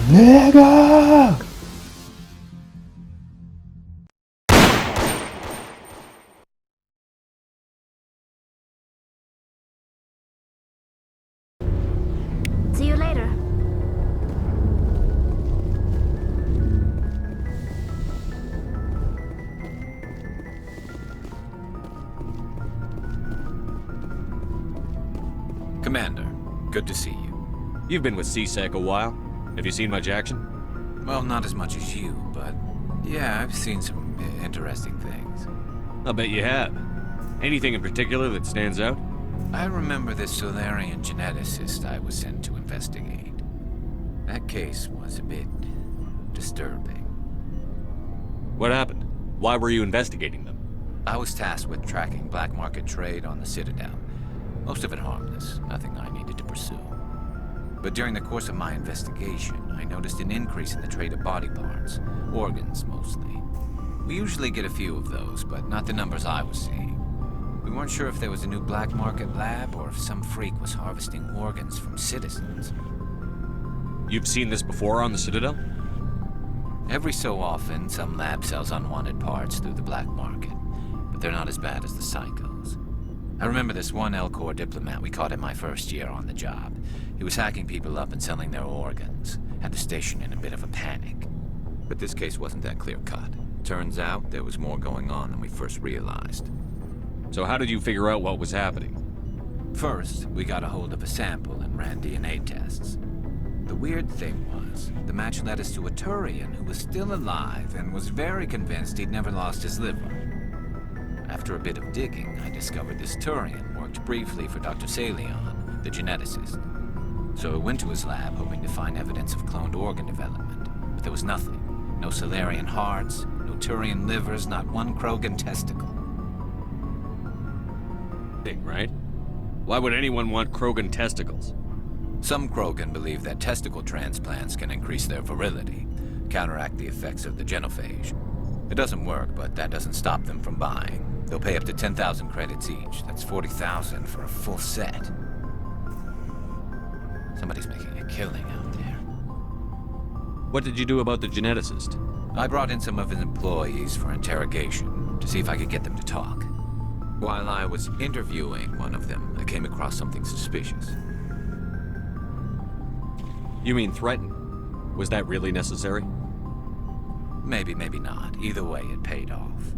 Nigga! See you later. Commander, good to see you. You've been with C-Sec a while. Have you seen much action? Well, not as much as you, but yeah, I've seen some interesting things. I'll bet you have. Anything in particular that stands out? I remember this Solarian geneticist I was sent to investigate. That case was a bit disturbing. What happened? Why were you investigating them? I was tasked with tracking black market trade on the Citadel. Most of it harmless, nothing I needed to pursue. But during the course of my investigation, I noticed an increase in the trade of body parts, organs mostly. We usually get a few of those, but not the numbers I was seeing. We weren't sure if there was a new black market lab or if some freak was harvesting organs from citizens. You've seen this before on the Citadel? Every so often, some lab sells unwanted parts through the black market, but they're not as bad as the psychos. I remember this one Elcor diplomat we caught in my first year on the job. He was hacking people up and selling their organs. Had the station in a bit of a panic. But this case wasn't that clear-cut. Turns out there was more going on than we first realized. So how did you figure out what was happening? First, we got a hold of a sample and ran DNA tests. The weird thing was, the match led us to a Turian who was still alive and was very convinced he'd never lost his liver. After a bit of digging, I discovered this Turian worked briefly for Dr. Salion, the geneticist. So I went to his lab hoping to find evidence of cloned organ development, but there was nothing. No Solarian hearts, no Turian livers, not one Krogan testicle. Right? Why would anyone want Krogan testicles? Some Krogan believe that testicle transplants can increase their virility, counteract the effects of the genophage. It doesn't work, but that doesn't stop them from buying. They'll pay up to 10,000 credits each. That's 40,000 for a full set. Somebody's making a killing out there. What did you do about the geneticist? I brought in some of his employees for interrogation to see if I could get them to talk. While I was interviewing one of them, I came across something suspicious. You mean threaten? Was that really necessary? Maybe, maybe not. Either way, it paid off.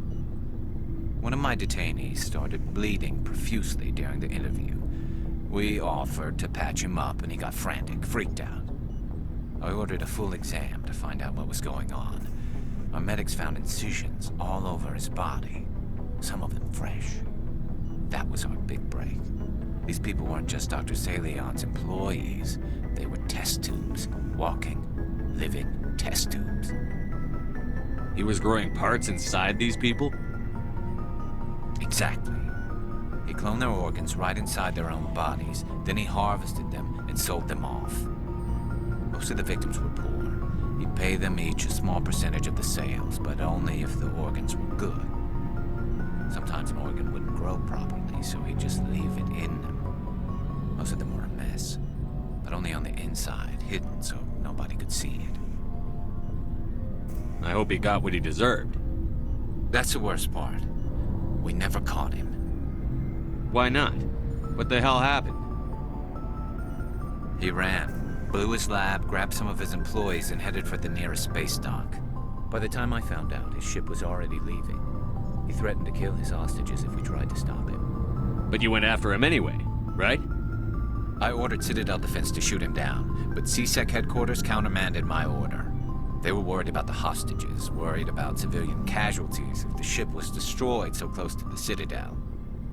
One of my detainees started bleeding profusely during the interview. We offered to patch him up, and he got frantic, freaked out. I ordered a full exam to find out what was going on. Our medics found incisions all over his body, some of them fresh. That was our big break. These people weren't just Dr. Salion's employees. They were test tubes. Walking, living test tubes. He was growing parts inside these people? Exactly. He cloned their organs right inside their own bodies, then he harvested them and sold them off. Most of the victims were poor. He'd pay them each a small percentage of the sales, but only if the organs were good. Sometimes an organ wouldn't grow properly, so he'd just leave it in them. Most of them were a mess, but only on the inside, hidden so nobody could see it. I hope he got what he deserved. That's the worst part. We never caught him. Why not? What the hell happened? He ran, blew his lab, grabbed some of his employees, and headed for the nearest space dock. By the time I found out, his ship was already leaving. He threatened to kill his hostages if we tried to stop him. But you went after him anyway, right? I ordered Citadel Defense to shoot him down, but C-Sec headquarters countermanded my order. They were worried about the hostages, worried about civilian casualties if the ship was destroyed so close to the Citadel.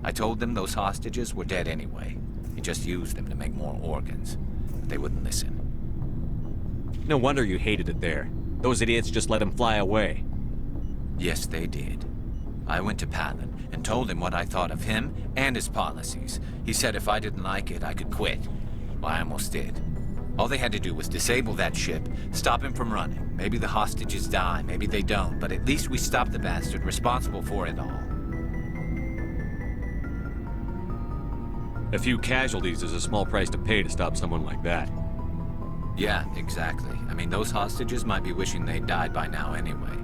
I told them those hostages were dead anyway. He just used them to make more organs. But they wouldn't listen. No wonder you hated it there. Those idiots just let him fly away. Yes, they did. I went to Palin and told him what I thought of him and his policies. He said if I didn't like it, I could quit. Well, I almost did. All they had to do was disable that ship, stop him from running. Maybe the hostages die, maybe they don't, but at least we stopped the bastard responsible for it all. A few casualties is a small price to pay to stop someone like that. Yeah, exactly. I mean, those hostages might be wishing they'd died by now anyway.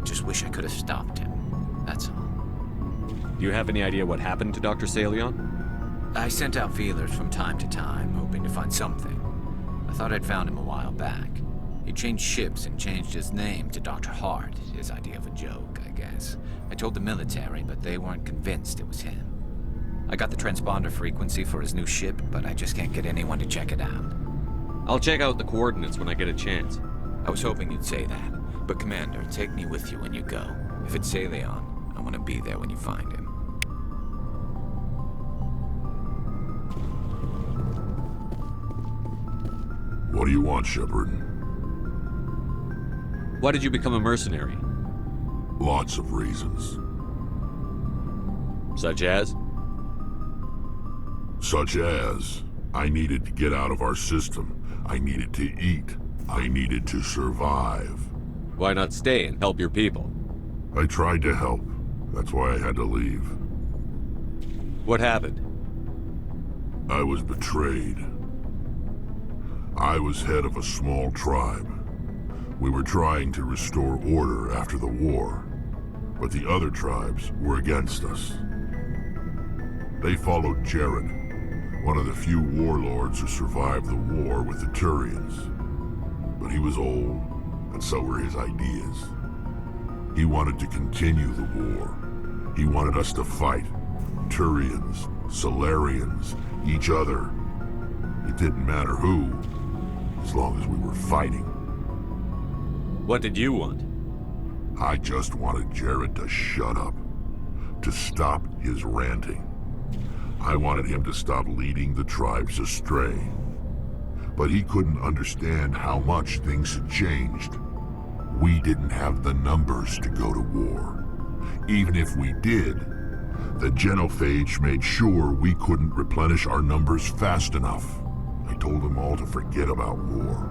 Just wish I could have stopped him. That's all. Do you have any idea what happened to Dr. Salion? I sent out feelers from time to time, hoping to find something. I thought I'd found him a while back. He changed ships and changed his name to Dr. Hart, his idea of a joke, I guess. I told the military, but they weren't convinced it was him. I got the transponder frequency for his new ship, but I just can't get anyone to check it out. I'll check out the coordinates when I get a chance. I was hoping you'd say that. But Commander, take me with you when you go. If it's Salion, I want to be there when you find him. What do you want, Shepard? Why did you become a mercenary? Lots of reasons. Such as? Such as, I needed to get out of our system. I needed to eat. I needed to survive. Why not stay and help your people? I tried to help. That's why I had to leave. What happened? I was betrayed. I was head of a small tribe. We were trying to restore order after the war, but the other tribes were against us. They followed Jared, one of the few warlords who survived the war with the Turians. But he was old, and so were his ideas. He wanted to continue the war. He wanted us to fight. Turians, Solarians, each other. It didn't matter who, as long as we were fighting. What did you want? I just wanted Jared to shut up, to stop his ranting. I wanted him to stop leading the tribes astray. But he couldn't understand how much things had changed. We didn't have the numbers to go to war. Even if we did, the genophage made sure we couldn't replenish our numbers fast enough. I told them all to forget about war.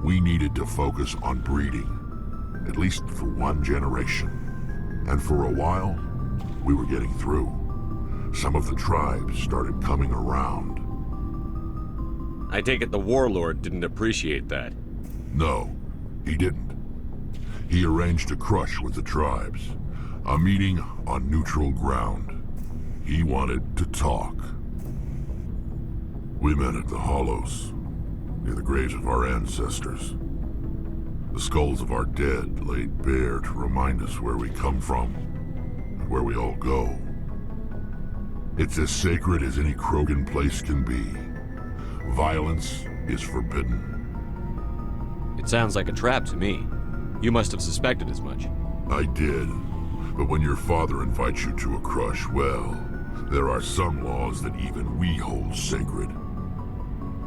We needed to focus on breeding, at least for one generation. And for a while, we were getting through. Some of the tribes started coming around. I take it the warlord didn't appreciate that. No, he didn't. He arranged a crush with the tribes, a meeting on neutral ground. He wanted to talk. We met at the Hollows, near the graves of our ancestors. The skulls of our dead laid bare to remind us where we come from and where we all go. It's as sacred as any Krogan place can be. Violence is forbidden. It sounds like a trap to me. You must have suspected as much. I did. But when your father invites you to a crush, well, there are some laws that even we hold sacred.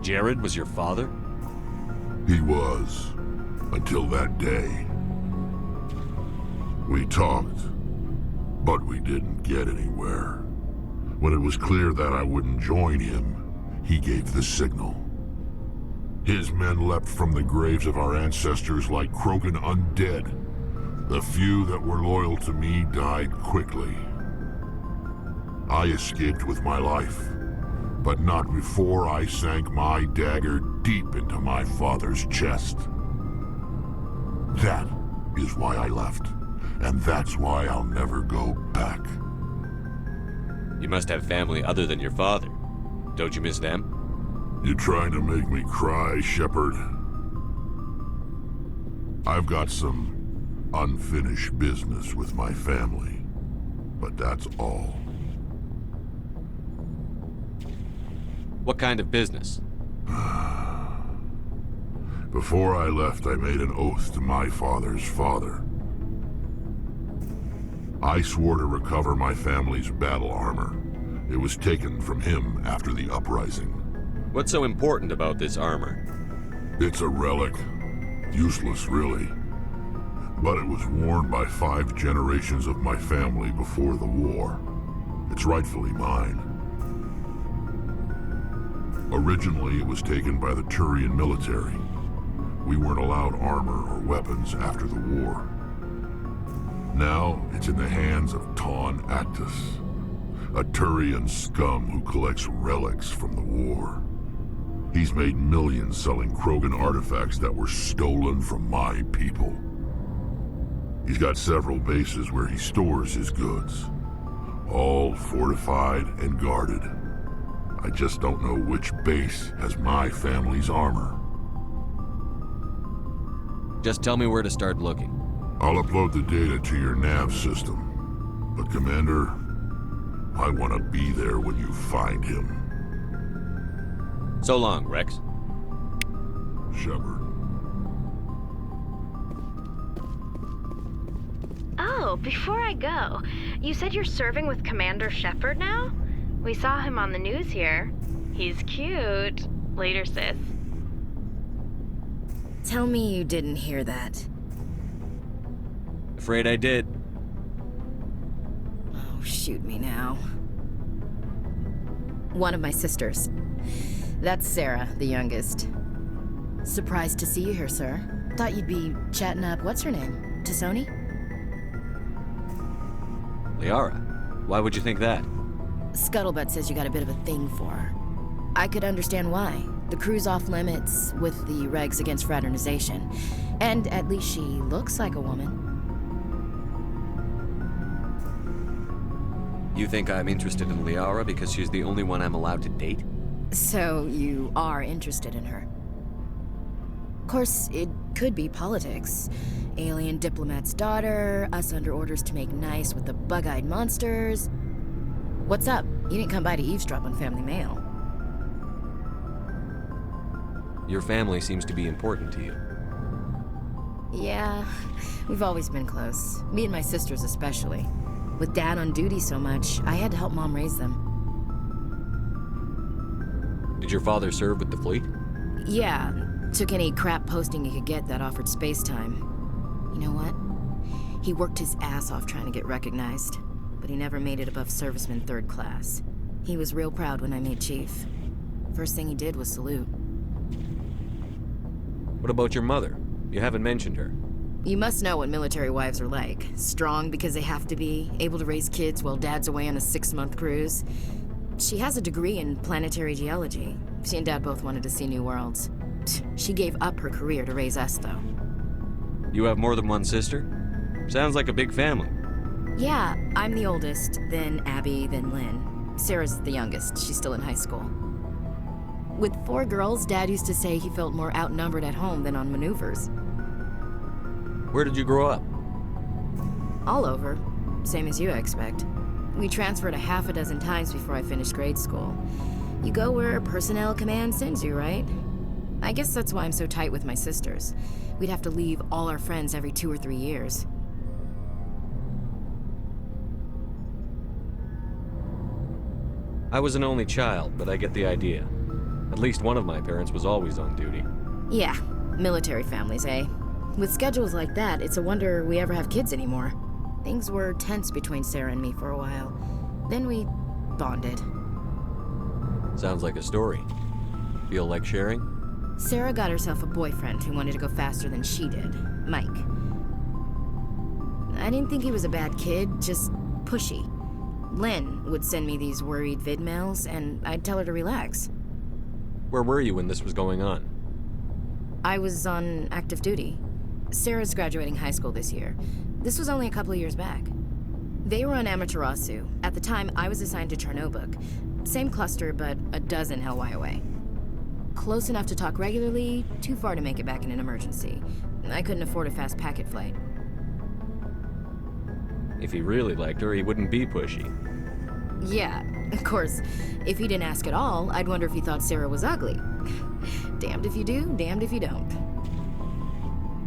Jared was your father? He was, until that day. We talked, but we didn't get anywhere. When it was clear that I wouldn't join him, he gave the signal. His men leapt from the graves of our ancestors like Krogan undead. The few that were loyal to me died quickly. I escaped with my life, but not before I sank my dagger deep into my father's chest. That is why I left, and that's why I'll never go back. You must have family other than your father. Don't you miss them? You trying to make me cry, Shepard? I've got some unfinished business with my family, but that's all. What kind of business? Before I left, I made an oath to my father's father. I swore to recover my family's battle armor. It was taken from him after the uprising. What's so important about this armor? It's a relic. Useless, really. But it was worn by 5 generations of my family before the war. It's rightfully mine. Originally, it was taken by the Turian military. We weren't allowed armor or weapons after the war. Now, it's in the hands of Taun Actus, a Turian scum who collects relics from the war. He's made millions selling Krogan artifacts that were stolen from my people. He's got several bases where he stores his goods, all fortified and guarded. I just don't know which base has my family's armor. Just tell me where to start looking. I'll upload the data to your nav system. But Commander, I want to be there when you find him. So long, Rex. Shepard. Oh, before I go, you said you're serving with Commander Shepard now? We saw him on the news here. He's cute. Later, sis. Tell me you didn't hear that. Afraid I did. Oh, shoot me now. One of my sisters. That's Sarah, the youngest. Surprised to see you here, sir. Thought you'd be chatting up, what's her name? T'Soni? Liara, why would you think that? Scuttlebutt says you got a bit of a thing for her. I could understand why. The crew's off limits with the regs against fraternization. And at least she looks like a woman. You think I'm interested in Liara because she's the only one I'm allowed to date? So you are interested in her. Of course, it could be politics. Alien diplomat's daughter, us under orders to make nice with the bug-eyed monsters. What's up? You didn't come by to eavesdrop on Family Mail. Your family seems to be important to you. Yeah, we've always been close. Me and my sisters especially. With Dad on duty so much, I had to help Mom raise them. Did your father serve with the fleet? Yeah, took any crap posting he could get that offered space time. You know what? He worked his ass off trying to get recognized, but he never made it above serviceman 3rd class. He was real proud when I made chief. First thing he did was salute. What about your mother? You haven't mentioned her. You must know what military wives are like. Strong because they have to be, able to raise kids while Dad's away on a 6-month cruise. She has a degree in planetary geology. She and Dad both wanted to see new worlds. She gave up her career to raise us, though. You have more than one sister? Sounds like a big family. Yeah, I'm the oldest, then Abby, then Lynn. Sarah's the youngest. She's still in high school. With 4 girls, Dad used to say he felt more outnumbered at home than on maneuvers. Where did you grow up? All over. Same as you, I expect. We transferred a half a dozen times before I finished grade school. You go where personnel command sends you, right? I guess that's why I'm so tight with my sisters. We'd have to leave all our friends every 2 or 3 years. I was an only child, but I get the idea. At least one of my parents was always on duty. Yeah, military families, eh? With schedules like that, it's a wonder we ever have kids anymore. Things were tense between Sarah and me for a while. Then we bonded. Sounds like a story. Feel like sharing? Sarah got herself a boyfriend who wanted to go faster than she did, Mike. I didn't think he was a bad kid, just pushy. Lynn would send me these worried vid mails, and I'd tell her to relax. Where were you when this was going on? I was on active duty. Sarah's graduating high school this year. This was only a couple of years back. They were on Amaterasu. At the time, I was assigned to Chernobog. Same cluster, but a dozen Hellwire away. Close enough to talk regularly, too far to make it back in an emergency. I couldn't afford a fast packet flight. If he really liked her, he wouldn't be pushy. Yeah, of course. If he didn't ask at all, I'd wonder if he thought Sarah was ugly. Damned if you do, damned if you don't.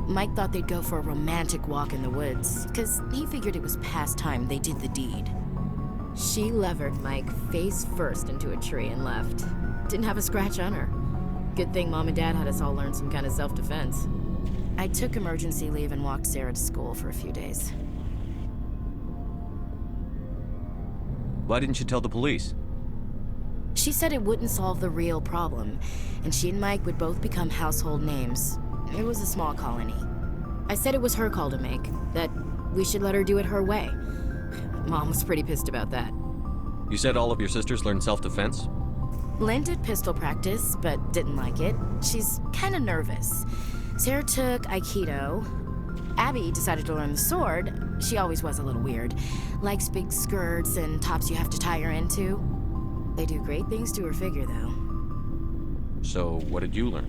Mike thought they'd go for a romantic walk in the woods, because he figured it was past time they did the deed. She levered Mike face first into a tree and left. Didn't have a scratch on her. Good thing Mom and Dad had us all learn some kind of self-defense. I took emergency leave and walked Sarah to school for a few days. Why didn't you tell the police? She said it wouldn't solve the real problem, and she and Mike would both become household names. It was a small colony. I said it was her call to make, that we should let her do it her way. Mom was pretty pissed about that. You said all of your sisters learned self-defense? Lynn did pistol practice, but didn't like it. She's kind of nervous. Sarah took Aikido. Abby decided to learn the sword. She always was a little weird. Likes big skirts and tops you have to tie her into. They do great things to her figure, though. So, what did you learn?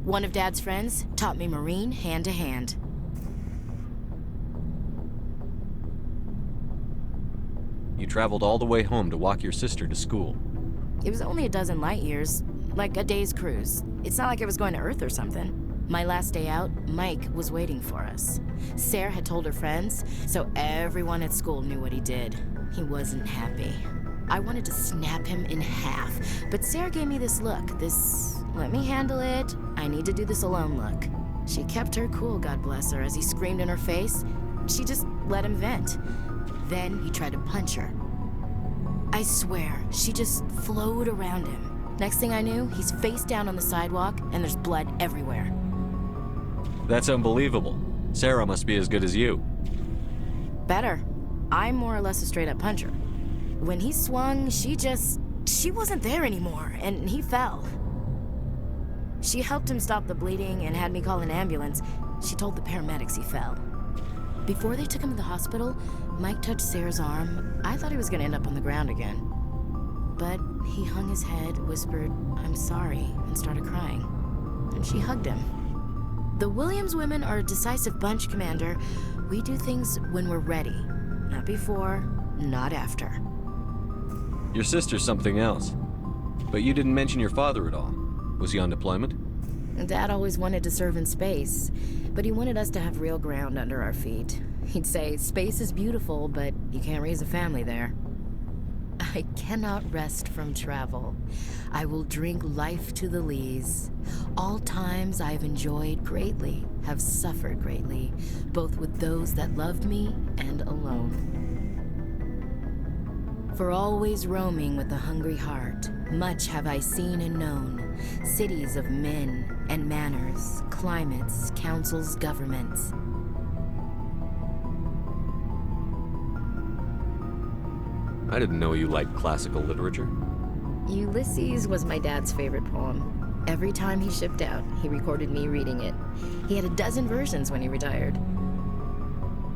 One of Dad's friends taught me Marine hand to hand. You traveled all the way home to walk your sister to school. It was only a dozen light years, like a day's cruise. It's not like I was going to Earth or something. My last day out, Mike was waiting for us. Sarah had told her friends, so everyone at school knew what he did. He wasn't happy. I wanted to snap him in half, but Sarah gave me this look, this let me handle it, I need to do this alone look. She kept her cool, God bless her, as he screamed in her face. She just let him vent. Then he tried to punch her. I swear, she just flowed around him. Next thing I knew, he's face down on the sidewalk, and there's blood everywhere. That's unbelievable. Sarah must be as good as you. Better. I'm more or less a straight-up puncher. When he swung, she wasn't there anymore, and he fell. She helped him stop the bleeding and had me call an ambulance. She told the paramedics he fell. Before they took him to the hospital, Mike touched Sarah's arm. I thought he was gonna end up on the ground again. But he hung his head, whispered, "I'm sorry," and started crying. And she hugged him. The Williams women are a decisive bunch, Commander. We do things when we're ready. Not before, not after. Your sister's something else. But you didn't mention your father at all. Was he on deployment? Dad always wanted to serve in space, but he wanted us to have real ground under our feet. He'd say, space is beautiful, but you can't raise a family there. I cannot rest from travel. I will drink life to the lees. All times I have enjoyed greatly, have suffered greatly, both with those that loved me and alone. For always roaming with a hungry heart, much have I seen and known, cities of men and manners, climates, councils, governments. I didn't know you liked classical literature. Ulysses was my dad's favorite poem. Every time he shipped out, he recorded me reading it. He had a dozen versions when he retired.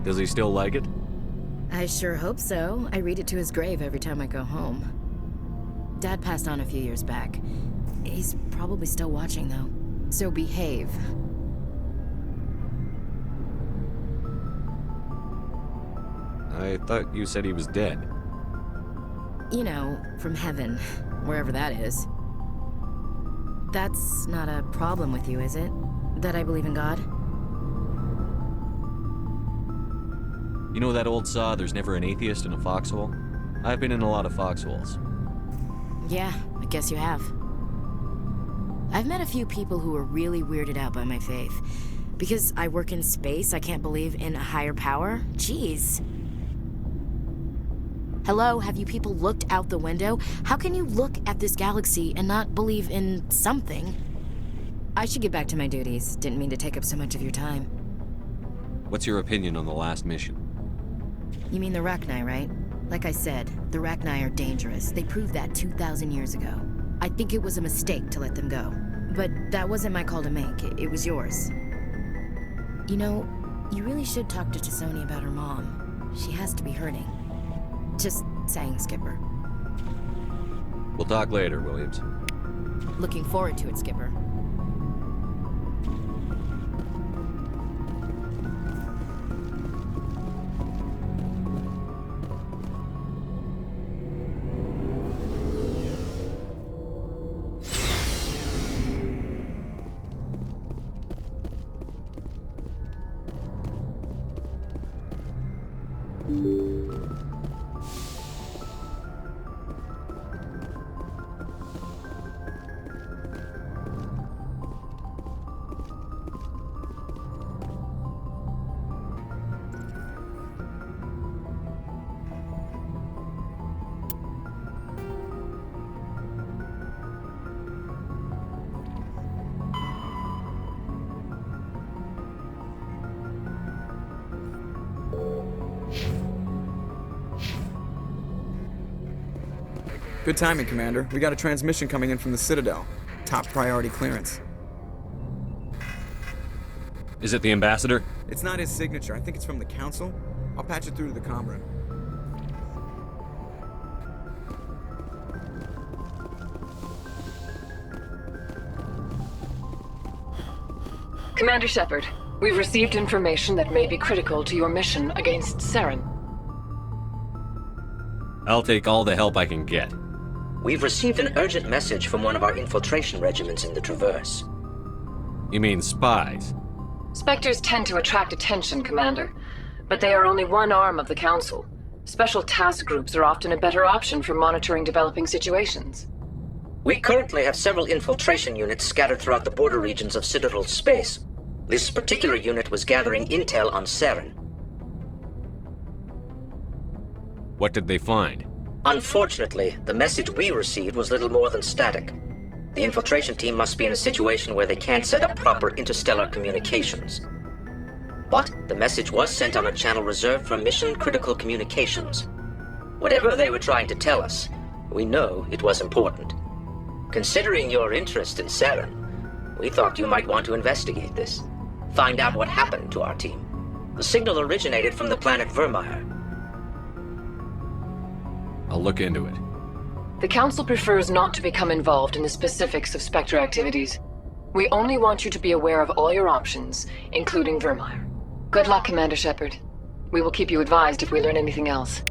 Does he still like it? I sure hope so. I read it to his grave every time I go home. Dad passed on a few years back. He's probably still watching, though. So behave. I thought you said he was dead. You know, from heaven, wherever that is. That's not a problem with you, is it? That I believe in God? You know that old saw, there's never an atheist in a foxhole? I've been in a lot of foxholes. Yeah, I guess you have. I've met a few people who are really weirded out by my faith. Because I work in space, I can't believe in a higher power? Jeez. Hello, have you people looked out the window? How can you look at this galaxy and not believe in something? I should get back to my duties. Didn't mean to take up so much of your time. What's your opinion on the last mission? You mean the Rachni, right? Like I said, the Rachni are dangerous. They proved that 2,000 years ago. I think it was a mistake to let them go. But that wasn't my call to make. It was yours. You know, you really should talk to Chisoni about her mom. She has to be hurting. Just saying, Skipper. We'll talk later, Williams. Looking forward to it, Skipper. Good timing, Commander. We got a transmission coming in from the Citadel. Top priority clearance. Is it the ambassador? It's not his signature. I think it's from the Council. I'll patch it through to the comm room. Commander Shepard, we've received information that may be critical to your mission against Saren. I'll take all the help I can get. We've received an urgent message from one of our infiltration regiments in the Traverse. You mean spies? Spectres tend to attract attention, Commander, but they are only one arm of the Council. Special task groups are often a better option for monitoring developing situations. We currently have several infiltration units scattered throughout the border regions of Citadel space. This particular unit was gathering intel on Saren. What did they find? Unfortunately, the message we received was little more than static. The infiltration team must be in a situation where they can't set up proper interstellar communications. But the message was sent on a channel reserved for mission-critical communications. Whatever they were trying to tell us, we know it was important. Considering your interest in Saren, we thought you might want to investigate this. Find out what happened to our team. The signal originated from the planet Vermeer. I'll look into it. The Council prefers not to become involved in the specifics of Spectre activities. We only want you to be aware of all your options, including Vermeer. Good luck, Commander Shepard. We will keep you advised if we learn anything else.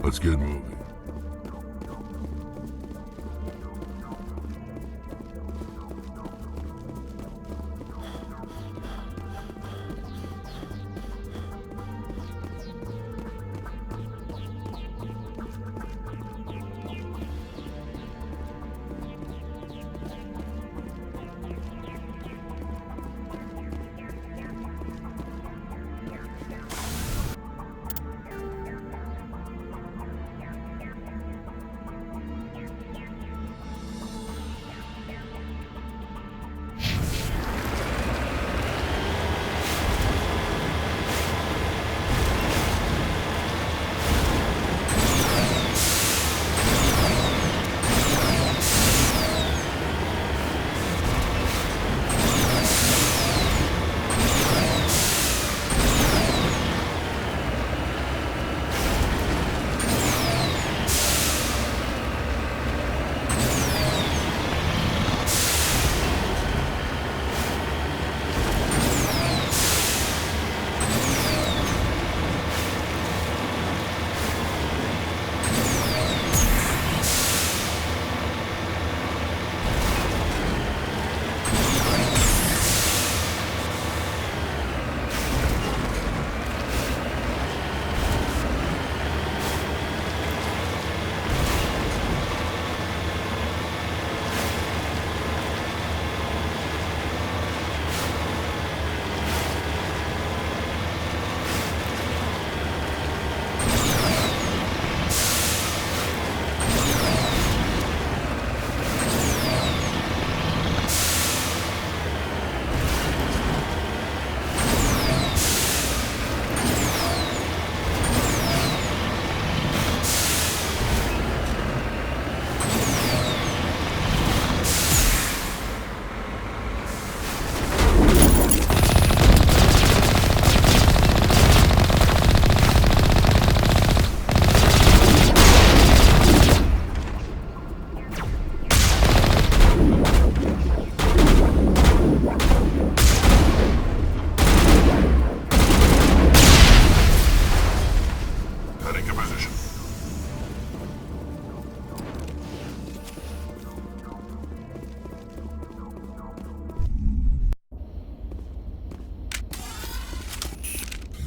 Let's get moving.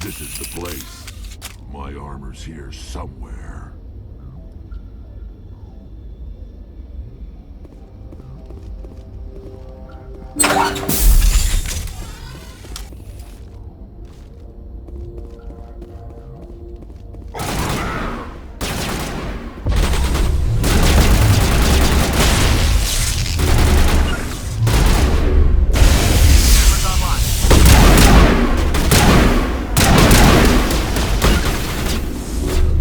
This is the place. My armor's here somewhere.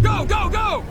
Go, go, go!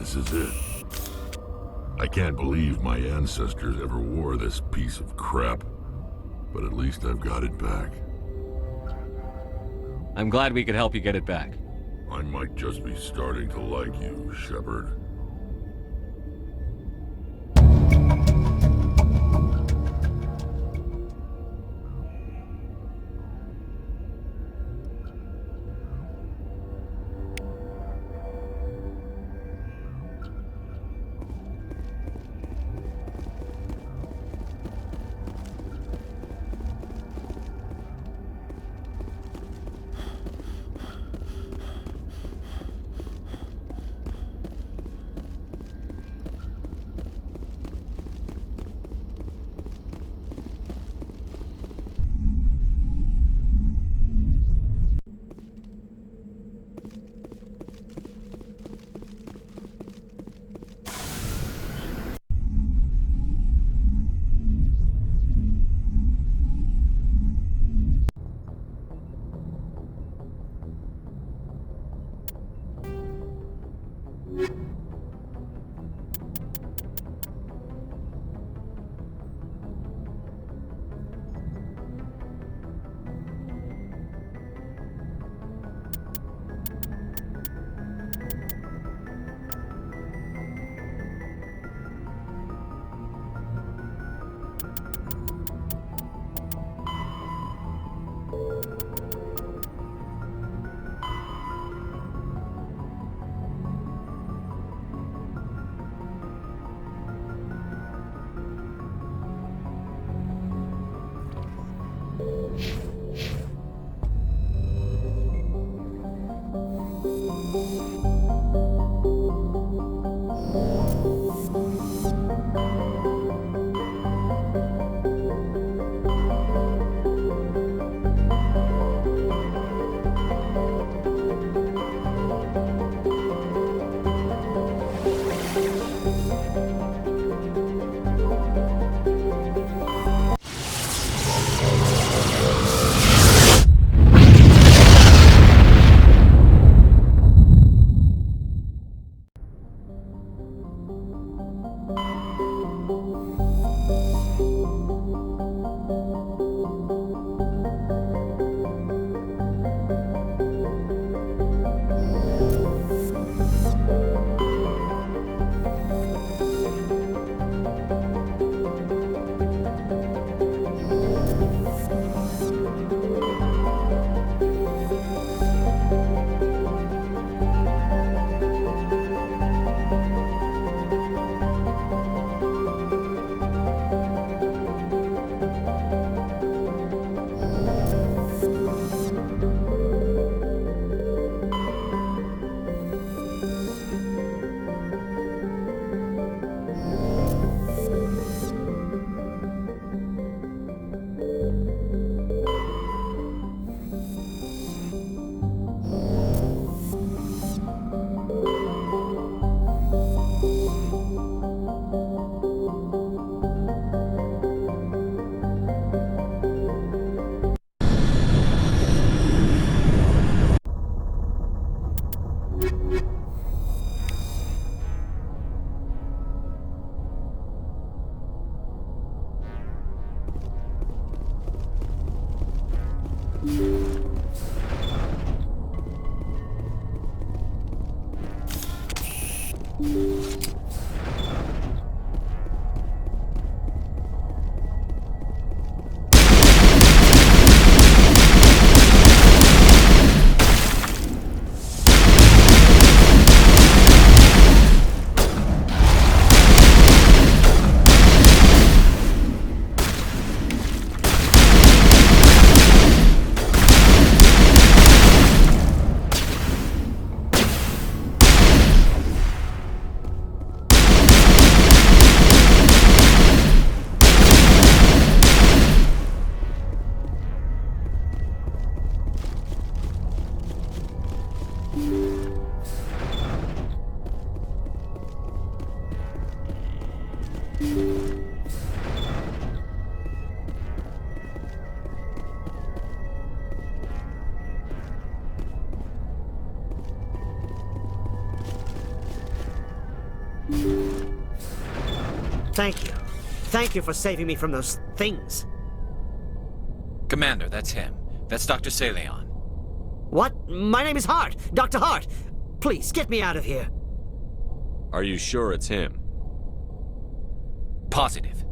This is it. I can't believe my ancestors ever wore this piece of crap, but at least I've got it back. I'm glad we could help you get it back. I might just be starting to like you, Shepard. Thank you. Thank you for saving me from those things. Commander, that's him. That's Dr. Saleon. What? My name is Hart. Dr. Hart. Please, get me out of here. Are you sure it's him? Positive.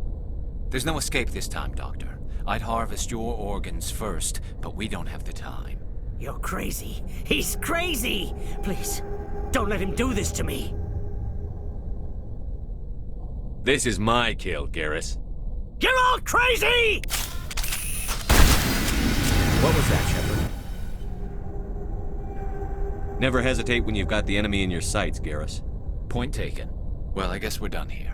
There's no escape this time, Doctor. I'd harvest your organs first, but we don't have the time. You're crazy. He's crazy! Please, don't let him do this to me. This is my kill, Garrus. You're all crazy! What was that, Shepard? Never hesitate when you've got the enemy in your sights, Garrus. Point taken. Well, I guess we're done here.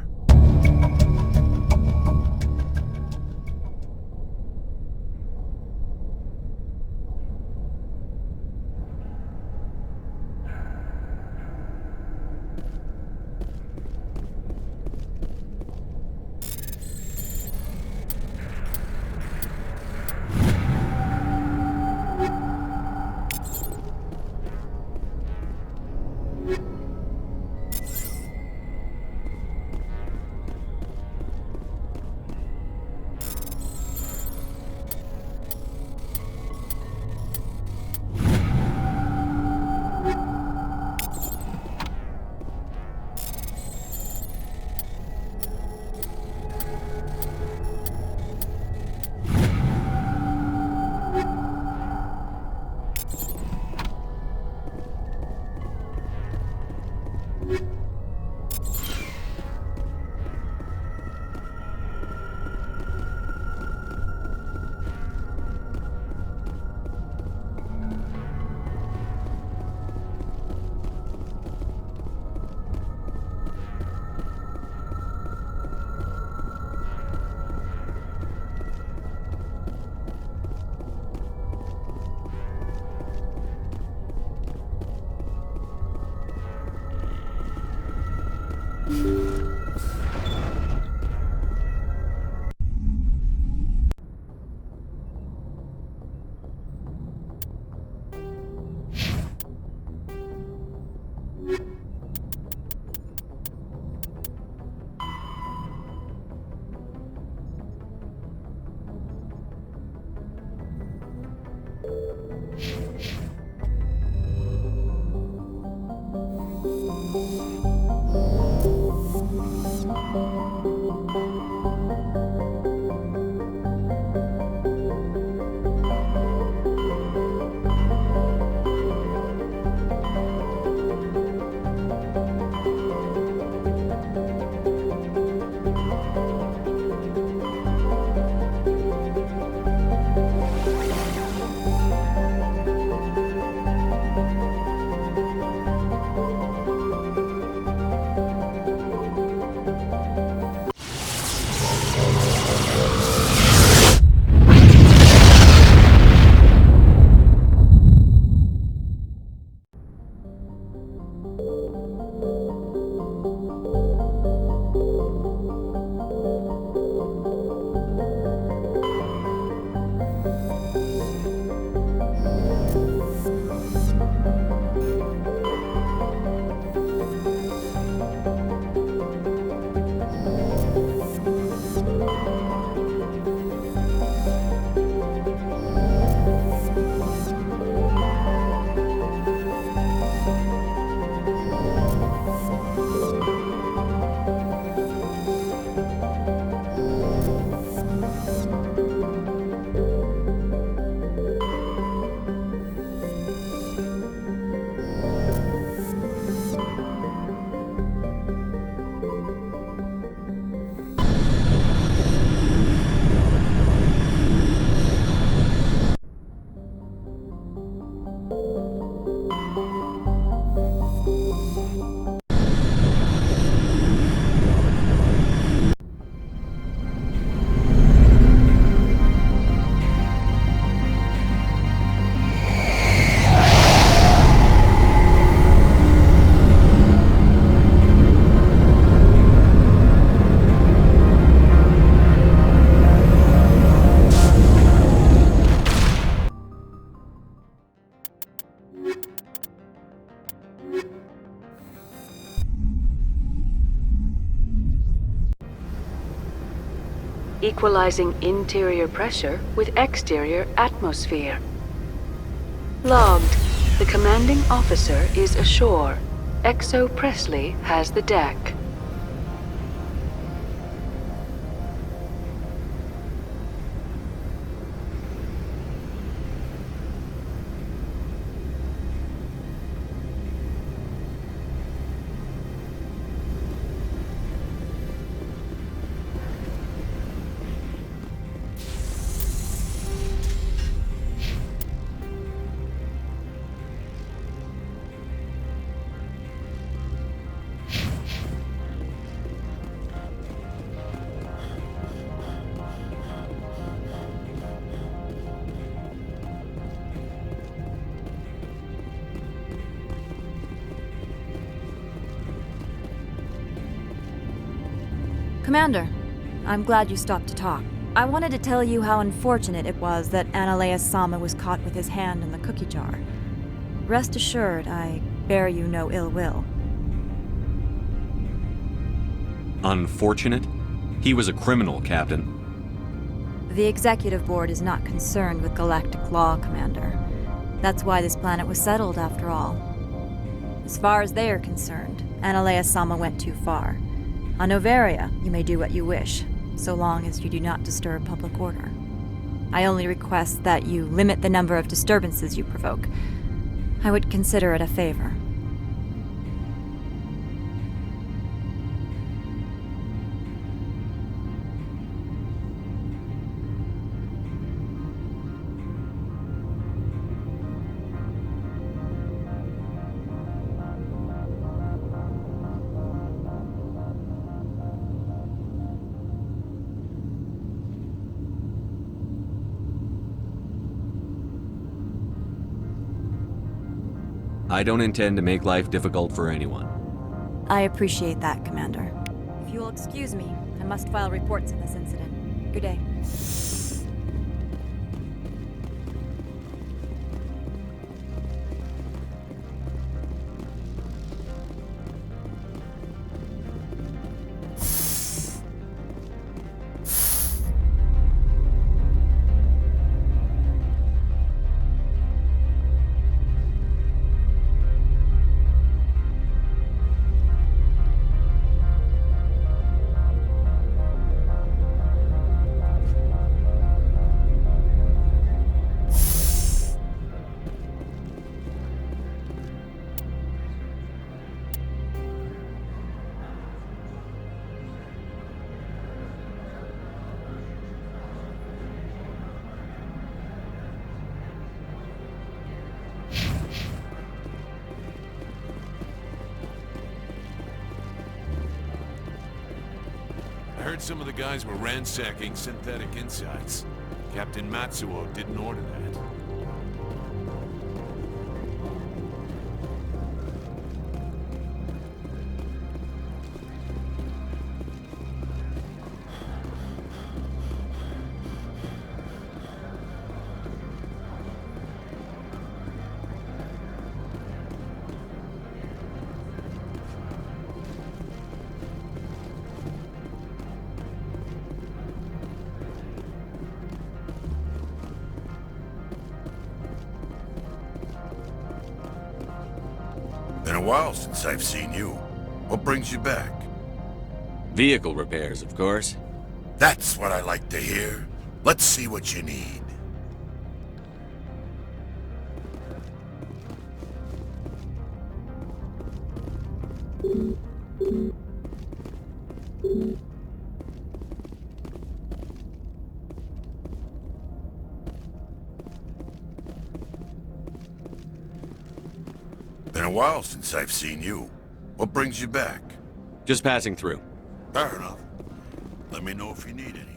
equalizing interior pressure with exterior atmosphere. Logged. The commanding officer is ashore. Exo Presley has the deck. Commander, I'm glad you stopped to talk. I wanted to tell you how unfortunate it was that Analea Sama was caught with his hand in the cookie jar. Rest assured, I bear you no ill will. Unfortunate? He was a criminal, Captain. The Executive Board is not concerned with galactic law, Commander. That's why this planet was settled, after all. As far as they are concerned, Analea Sama went too far. On Noveria, you may do what you wish, so long as you do not disturb public order. I only request that you limit the number of disturbances you provoke. I would consider it a favor. I don't intend to make life difficult for anyone. I appreciate that, Commander. If you'll excuse me, I must file reports on this incident. Good day. I heard some of the guys were ransacking synthetic insides. Captain Matsuo didn't order that. Been a while since I've seen you. What brings you back? Vehicle repairs, of course. That's what I like to hear. Let's see what you need. Been a while since I've seen you. What brings you back? Just passing through. Fair enough. Let me know if you need anything.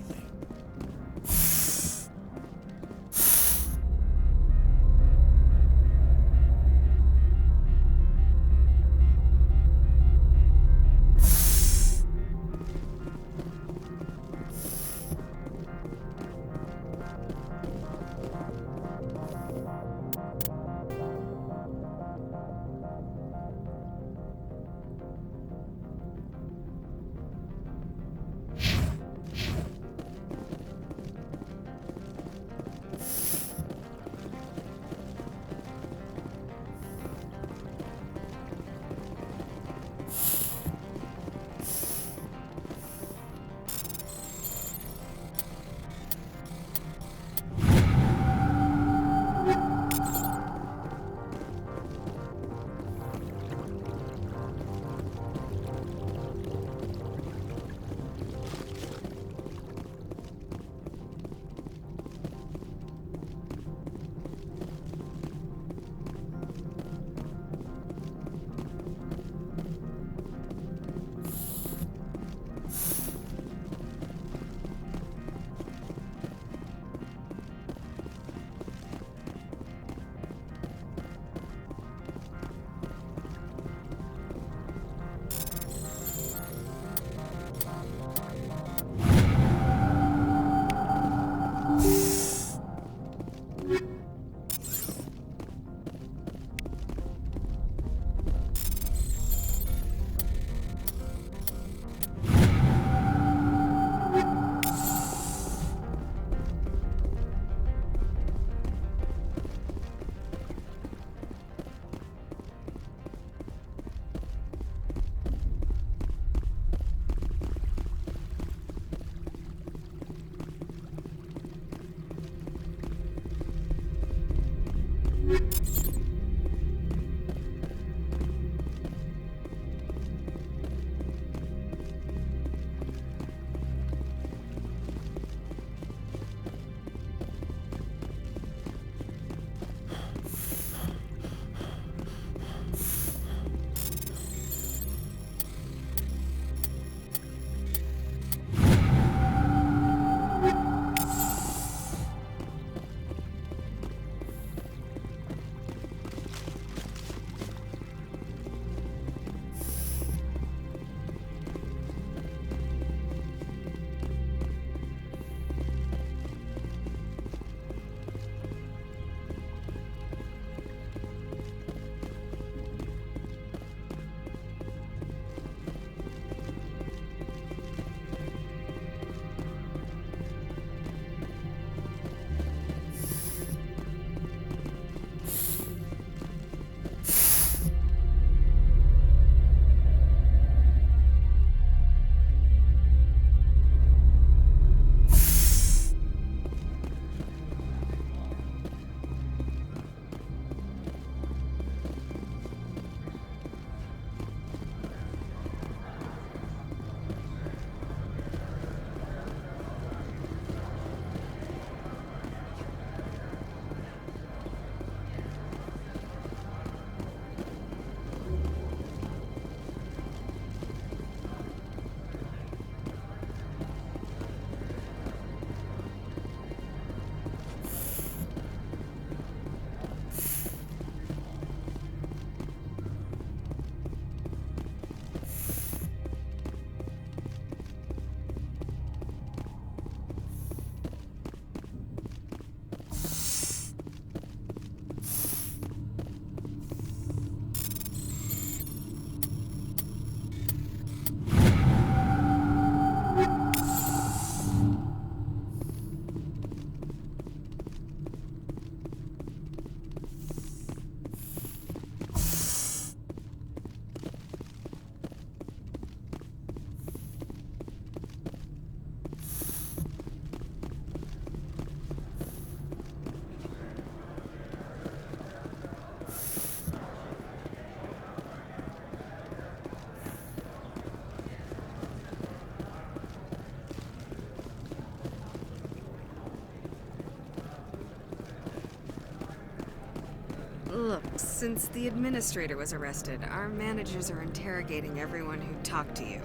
Look, since the administrator was arrested, our managers are interrogating everyone who talked to you.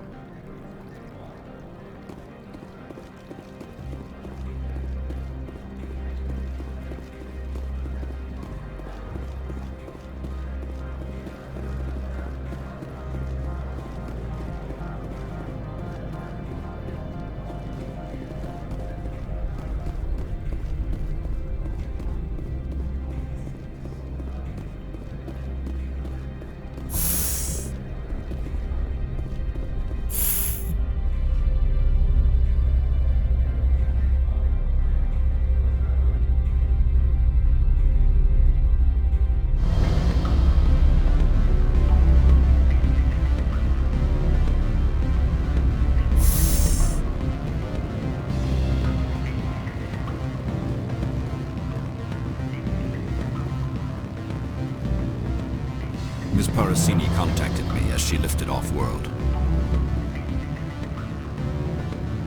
Ms. Parasini contacted me as she lifted off-world.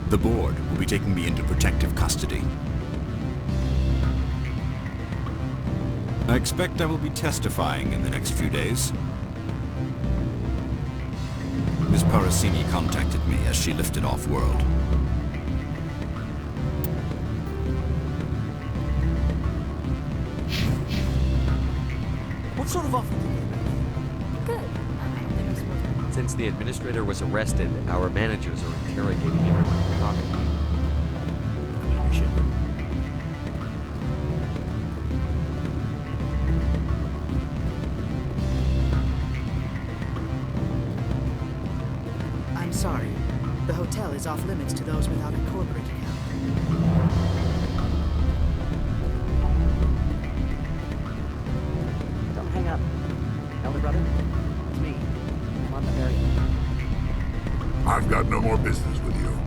The board will be taking me into protective custody. I expect I will be testifying in the next few days. Ms. Parasini contacted me as she lifted off-world. What sort of offer? Since the administrator was arrested, our managers are interrogating everyone who talked to you. I'm sorry. The hotel is off limits to those without a corporate account. Don't hang up. Elder brother, it's me. I'm on the very. I've got no more business with you.